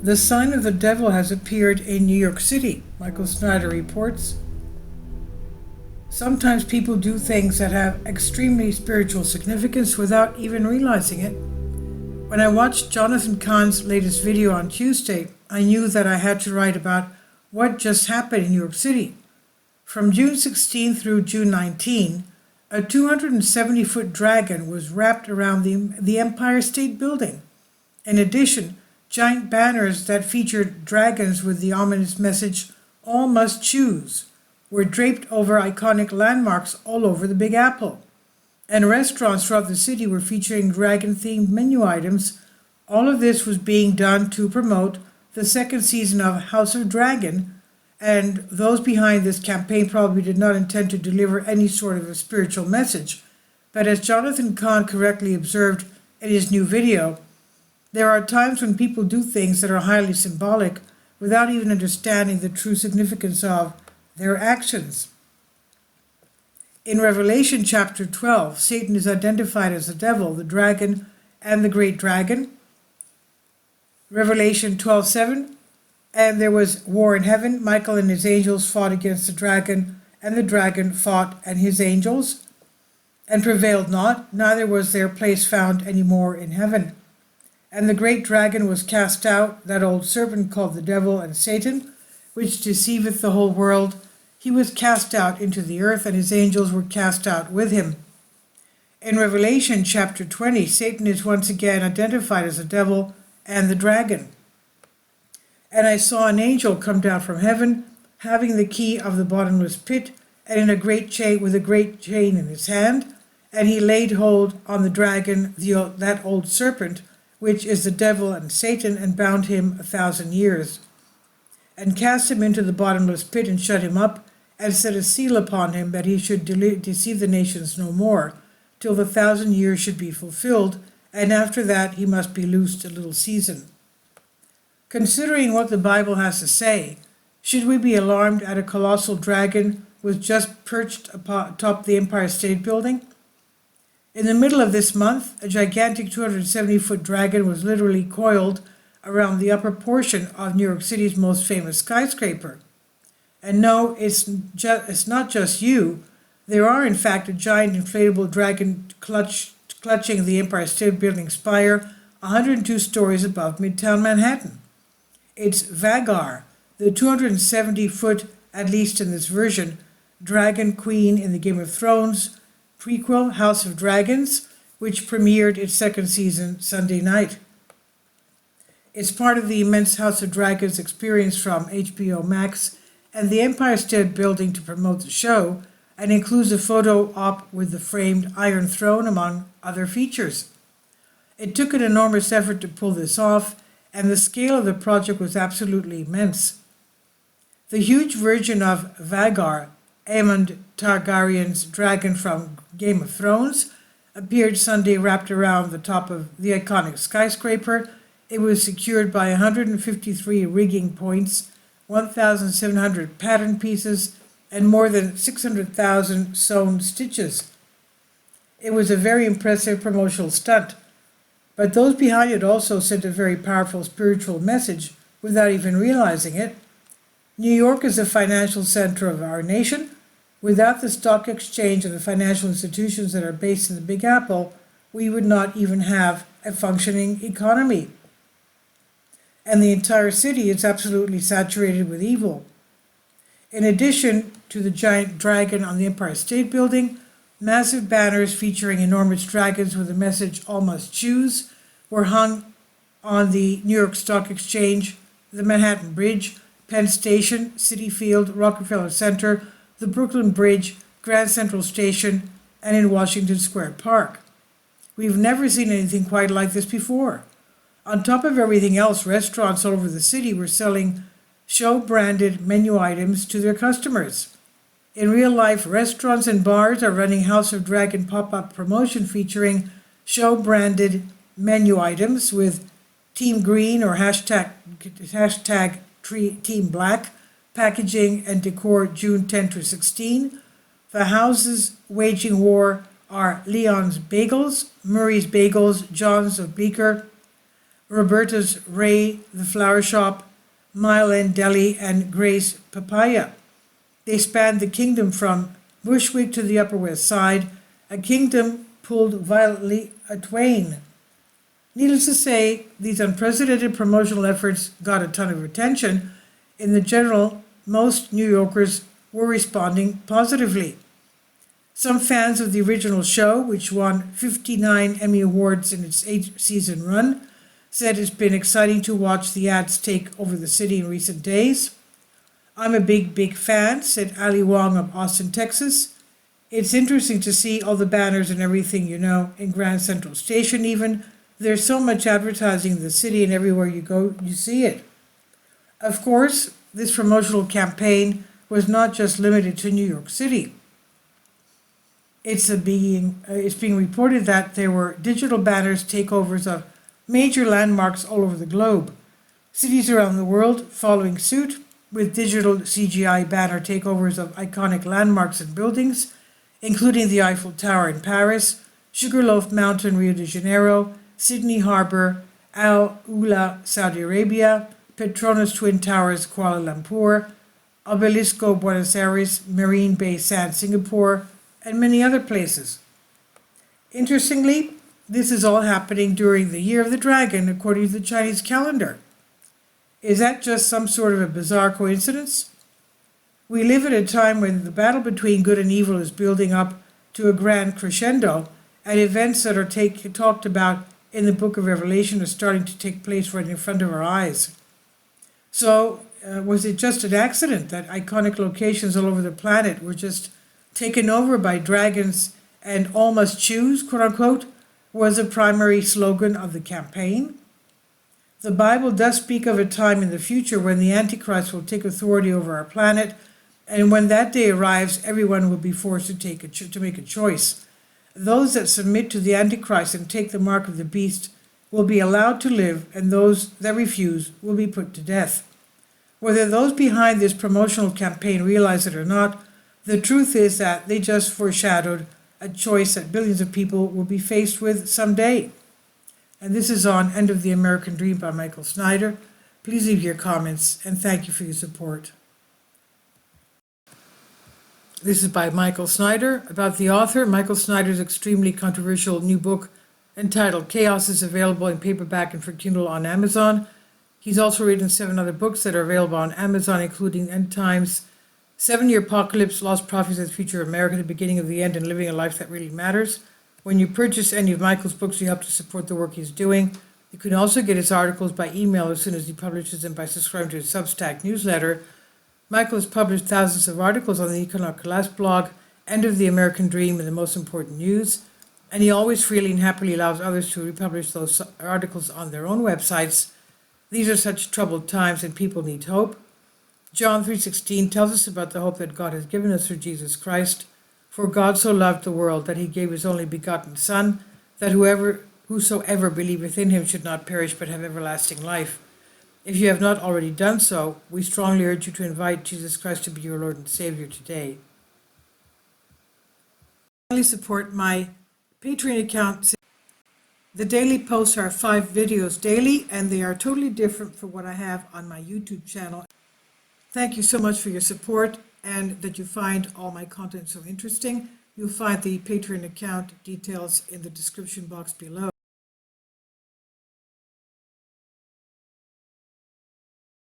The sign of the devil has appeared in New York City, Michael Snyder reports. Sometimes people do things that have extremely spiritual significance without even realizing it. When I watched Jonathan Cahn's latest video on Tuesday, I knew that I had to write about what just happened in New York City. From June 16 through June 19, a 270-foot dragon was wrapped around the Empire State Building. In addition, giant banners that featured dragons with the ominous message, "All must choose," were draped over iconic landmarks all over the Big Apple. And restaurants throughout the city were featuring dragon-themed menu items. All of this was being done to promote the second season of House of Dragon, and those behind this campaign probably did not intend to deliver any sort of a spiritual message. But as Jonathan Cahn correctly observed in his new video, there are times when people do things that are highly symbolic without even understanding the true significance of their actions. In Revelation chapter 12, Satan is identified as the devil, the dragon, and the great dragon. Revelation 12:7, and there was war in heaven. Michael and his angels fought against the dragon, and the dragon fought and his angels, and prevailed not, neither was their place found any more in heaven. And the great dragon was cast out, that old serpent called the devil and Satan, which deceiveth the whole world. He was cast out into the earth, and his angels were cast out with him. In Revelation chapter 20, Satan is once again identified as the devil and the dragon. And I saw an angel come down from heaven, having the key of the bottomless pit, and in a great chain, with a great chain in his hand. And he laid hold on the dragon, that old serpent, which is the devil and Satan, and bound him 1,000 years, and cast him into the bottomless pit, and shut him up, and set a seal upon him, that he should deceive the nations no more, till the 1,000 years should be fulfilled, and after that he must be loosed a little season. Considering what the Bible has to say, should we be alarmed at a colossal dragon was just perched atop the Empire State Building? In the middle of this month, a gigantic 270-foot dragon was literally coiled around the upper portion of New York City's most famous skyscraper. And no, it's not just you. There are, in fact, a giant inflatable dragon clutching the Empire State Building spire 102 stories above Midtown Manhattan. It's Vhagar, the 270-foot, at least in this version, dragon queen in the Game of Thrones prequel House of Dragons, which premiered its second season Sunday night. It's part of the immense House of Dragons experience from HBO Max and the Empire State Building to promote the show, and includes a photo op with the framed Iron Throne, among other features. It took an enormous effort to pull this off, and the scale of the project was absolutely immense. The huge version of Vhagar, Aemond Targaryen's dragon from Game of Thrones, appeared Sunday wrapped around the top of the iconic skyscraper. It was secured by 153 rigging points, 1,700 pattern pieces, and more than 600,000 sewn stitches. It was a very impressive promotional stunt, but those behind it also sent a very powerful spiritual message without even realizing it. New York is the financial center of our nation. Without the stock exchange and the financial institutions that are based in the Big Apple, we would not even have a functioning economy. And the entire city is absolutely saturated with evil. In addition to the giant dragon on the Empire State Building, massive banners featuring enormous dragons with the message "All must choose" were hung on the New York Stock Exchange, the Manhattan Bridge, Penn Station, Citi Field, Rockefeller Center, the Brooklyn Bridge, Grand Central Station, and in Washington Square Park. We've never seen anything quite like this before. On top of everything else, restaurants all over the city were selling show-branded menu items to their customers. In real life, restaurants and bars are running House of Dragon pop-up promotion featuring show-branded menu items with Team Green or hashtag Team Black packaging and decor June 10 to 16. The houses waging war are Leon's Bagels, Murray's Bagels, John's of Bleecker, Roberta's Ray, The Flower Shop, Mile End Deli, and Grace Papaya. They spanned the kingdom from Bushwick to the Upper West Side, a kingdom pulled violently atwain. Needless to say, these unprecedented promotional efforts got a ton of attention. In the general, most New Yorkers were responding positively. Some fans of the original show, which won 59 Emmy Awards in its 8-season run, said it's been exciting to watch the ads take over the city in recent days. I'm a big fan, said Ali Wong of Austin, Texas. It's interesting to see all the banners and everything, in Grand Central Station even. There's so much advertising in the city, and everywhere you go, you see it. Of course, this promotional campaign was not just limited to New York City. It's being reported that there were digital banners takeovers of major landmarks all over the globe. Cities around the world following suit with digital CGI banner takeovers of iconic landmarks and buildings, including the Eiffel Tower in Paris, Sugarloaf Mountain, Rio de Janeiro, Sydney Harbour, Al Ula, Saudi Arabia, Petronas Twin Towers, Kuala Lumpur, Obelisco, Buenos Aires, Marine Bay Sands, Singapore, and many other places. Interestingly, this is all happening during the Year of the Dragon, according to the Chinese calendar. Is that just some sort of a bizarre coincidence? We live at a time when the battle between good and evil is building up to a grand crescendo, and events that are talked about in the book of Revelation are starting to take place right in front of our eyes. So, was it just an accident that iconic locations all over the planet were just taken over by dragons, and all must choose, quote unquote, was a primary slogan of the campaign? The Bible does speak of a time in the future when the Antichrist will take authority over our planet, and when that day arrives, everyone will be forced to make a choice. Those that submit to the Antichrist and take the mark of the beast will be allowed to live, and those that refuse will be put to death. Whether those behind this promotional campaign realize it or not, the truth is that they just foreshadowed a choice that billions of people will be faced with someday. And this is on End of the American Dream by Michael Snyder. Please leave your comments, and thank you for your support. This is by Michael Snyder. About the author, Michael Snyder's extremely controversial new book entitled Chaos is available in paperback and for Kindle on Amazon. He's also written 7 other books that are available on Amazon, including End Times, 7-Year Apocalypse, Lost Prophecies of the Future of America, The Beginning of the End, and Living a Life That Really Matters. When you purchase any of Michael's books, you help to support the work he's doing. You can also get his articles by email as soon as he publishes them by subscribing to his Substack newsletter. Michael has published thousands of articles on the Economic Collapse blog, End of the American Dream, and The Most Important News, and he always freely and happily allows others to republish those articles on their own websites. These are such troubled times, and people need hope. John 3:16 tells us about the hope that God has given us through Jesus Christ. For God so loved the world that he gave his only begotten Son, that whosoever believeth in him should not perish but have everlasting life. If you have not already done so, we strongly urge you to invite Jesus Christ to be your Lord and Savior today. Finally, support my Patreon account. The daily posts are 5 videos daily, and they are totally different from what I have on my YouTube channel. Thank you so much for your support and that you find all my content so interesting. You'll find the Patreon account details in the description box below.